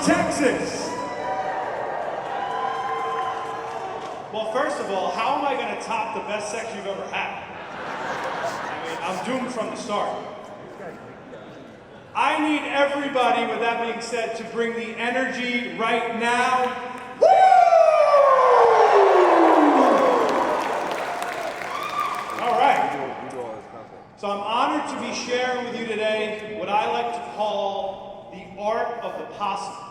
Texas. Well, first of all, how am I going to top the best sex you've ever had? I mean, I'm doomed from the start. I need everybody, with that being said, to bring the energy right now. Woo! All right. So I'm honored to be sharing with you today what I like to call the art of the possible.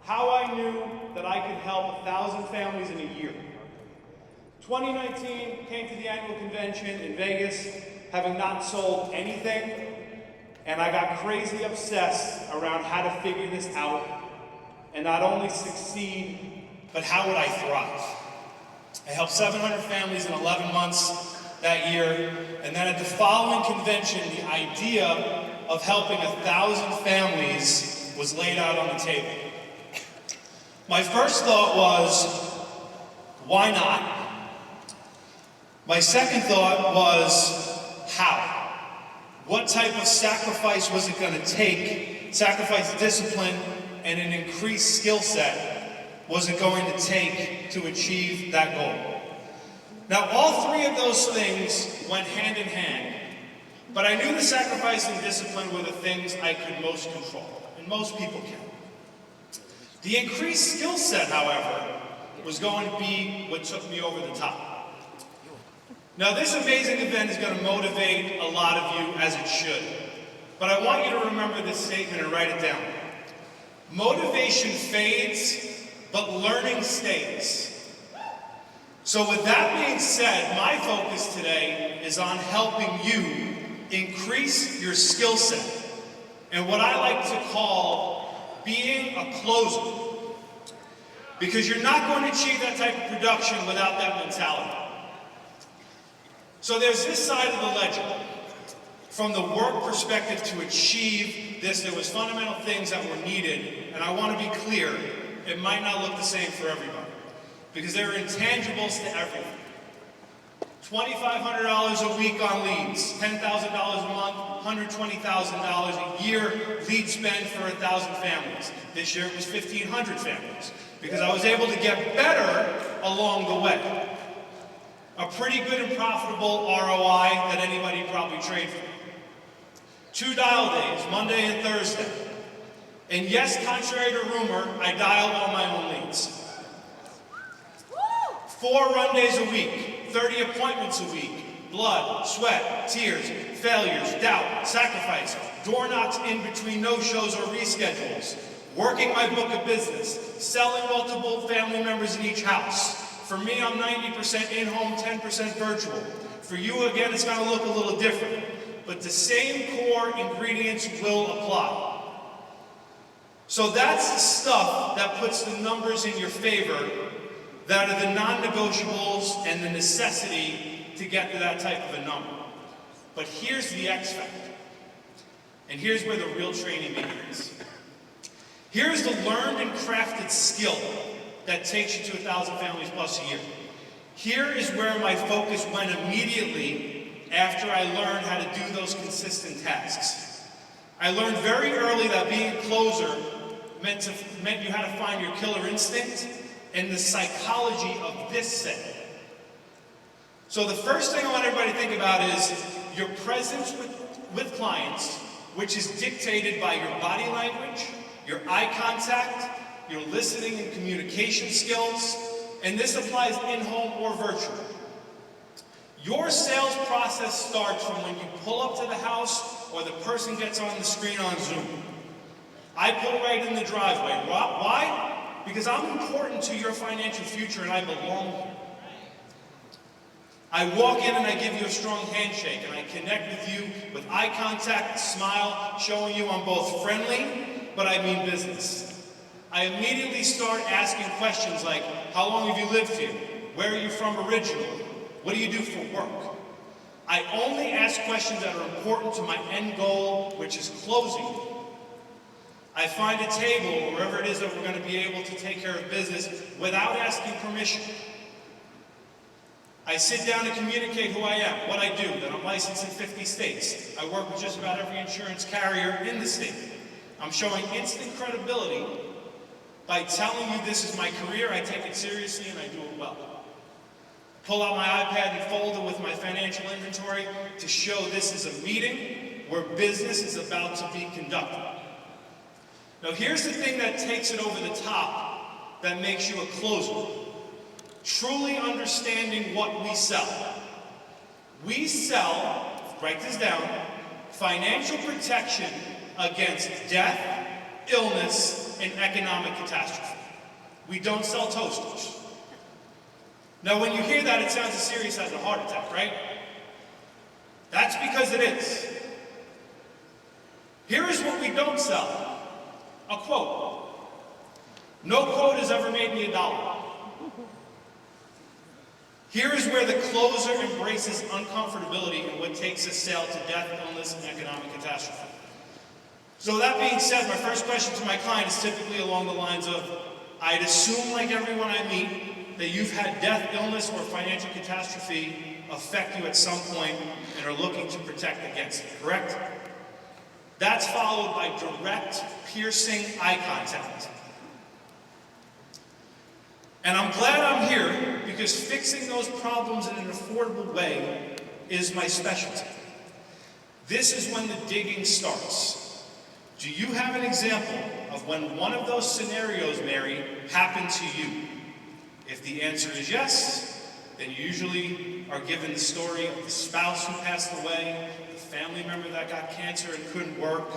How I knew that I could help 1,000 families in a year. 2019 came to the annual convention in Vegas, having not sold anything, and I got crazy obsessed around how to figure this out and not only succeed, but how would I thrive. I helped 700 families in 11 months that year, and then at the following convention, the idea of helping 1,000 families was laid out on the table. My first thought was, why not? My second thought was, how? What type of sacrifice was it going to take? Sacrifice discipline and an increased skill set was it going to take to achieve that goal? Now, all three of those things went hand in hand, but I knew the sacrifice and discipline were the things I could most control, and most people can. The increased skill set, however, was going to be what took me over the top. Now, this amazing event is going to motivate a lot of you, as it should. But I want you to remember this statement and write it down. Motivation fades, but learning stays. So with that being said, my focus today is on helping you increase your skill set and what I like to call being a closer. Because you're not going to achieve that type of production without that mentality. So there's this side of the ledger. From the work perspective to achieve this, there was fundamental things that were needed, and I want to be clear, it might not look the same for everybody, because there are intangibles to everything. $2,500 a week on leads, $10,000 a month, $120,000 a year lead spend for 1,000 families. This year it was 1,500 families, because I was able to get better along the way. A pretty good and profitable ROI that anybody probably trade for. 2 dial days, Monday and Thursday. And yes, contrary to rumor, I dialed all my own leads. 4 run days a week, 30 appointments a week, blood, sweat, tears, failures, doubt, sacrifice, door knocks in between no-shows or reschedules, working my book of business, selling multiple family members in each house. For me, I'm 90% in-home, 10% virtual. For you, again, it's going to look a little different. But the same core ingredients will apply. So that's the stuff that puts the numbers in your favor, that are the non-negotiables and the necessity to get to that type of a number. But here's the X factor. And here's where the real training begins. Here's the learned and crafted skill that takes you to 1,000 families plus a year. Here is where my focus went immediately after I learned how to do those consistent tasks. I learned very early that being a closer meant you had to find your killer instinct and the psychology of this setting. So the first thing I want everybody to think about is your presence with clients, which is dictated by your body language, your eye contact, your listening and communication skills, and this applies in-home or virtual. Your sales process starts from when you pull up to the house or the person gets on the screen on Zoom. I pull right in the driveway. Why? Because I'm important to your financial future and I belong here. I walk in and I give you a strong handshake and I connect with you with eye contact, smile, showing you I'm both friendly, but I mean business. I immediately start asking questions like, how long have you lived here? Where are you from originally? What do you do for work? I only ask questions that are important to my end goal, which is closing. I find a table, or wherever it is that we're going to be able to take care of business without asking permission. I sit down and communicate who I am, what I do, that I'm licensed in 50 states. I work with just about every insurance carrier in the state. I'm showing instant credibility By telling you this is my career, I take it seriously and I do it well. Pull out my iPad and folder with my financial inventory to show this is a meeting where business is about to be conducted. Now here's the thing that takes it over the top that makes you a closer. Truly understanding what we sell. We sell, write this down, financial protection against death, illness, and economic catastrophe. We don't sell toasters. Now when you hear that, it sounds as serious as a heart attack, right? That's because it is. Here is what we don't sell. A quote. No quote has ever made me $1. Here is where the closer embraces uncomfortability in what takes a sale to death, illness, and economic catastrophe. So that being said, my first question to my client is typically along the lines of, I'd assume, like everyone I meet, that you've had death, illness, or financial catastrophe affect you at some point and are looking to protect against it, correct? That's followed by direct, piercing eye contact. And I'm glad I'm here because fixing those problems in an affordable way is my specialty. This is when the digging starts. Do you have an example of when one of those scenarios, Mary, happened to you? If the answer is yes, then you usually are given the story of the spouse who passed away, the family member that got cancer and couldn't work,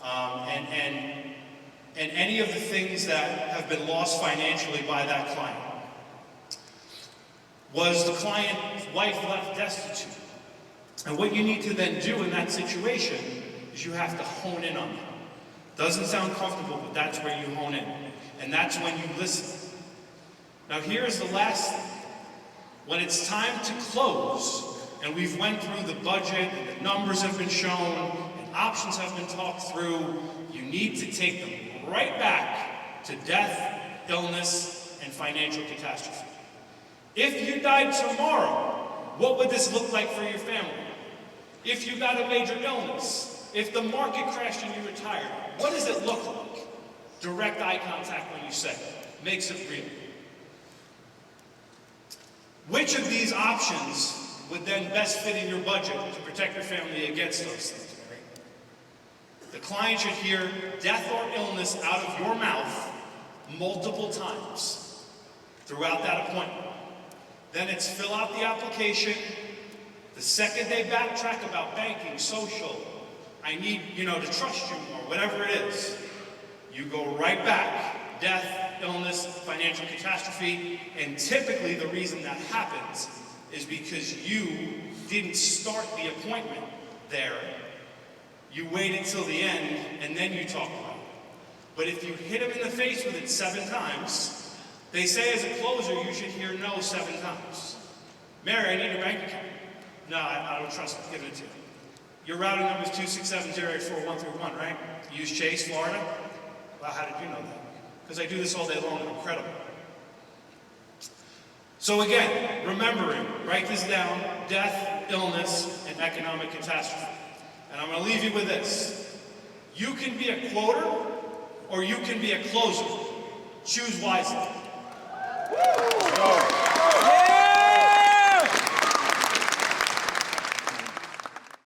and any of the things that have been lost financially by that client. Was the client's wife left destitute? And what you need to then do in that situation is you have to hone in on that. Doesn't sound comfortable, but that's where you hone in. And that's when you listen. Now here's the last thing. When it's time to close, and we've went through the budget, and the numbers have been shown, and options have been talked through, you need to take them right back to death, illness, and financial catastrophe. If you died tomorrow, what would this look like for your family? If you got a major illness, if the market crashed and you retired, what does it look like? Direct eye contact when you say it. Makes it real. Which of these options would then best fit in your budget to protect your family against those things? The client should hear death or illness out of your mouth multiple times throughout that appointment. Then it's fill out the application. The second they backtrack about banking, social, I need, to trust you more, whatever it is, you go right back. Death, illness, financial catastrophe, and typically the reason that happens is because you didn't start the appointment there. You waited till the end, and then you talk about it. But if you hit them in the face with it 7 times, they say as a closer, you should hear no 7 times. Mary, I need a bank account. No, I don't trust it. Give it to you. Your routing number is 267-084-131, right? You use Chase, Florida? Well, how did you know that? Because I do this all day long, and I'm credible. So again, remembering, write this down, death, illness, and economic catastrophe. And I'm going to leave you with this. You can be a quoter, or you can be a closer. Choose wisely.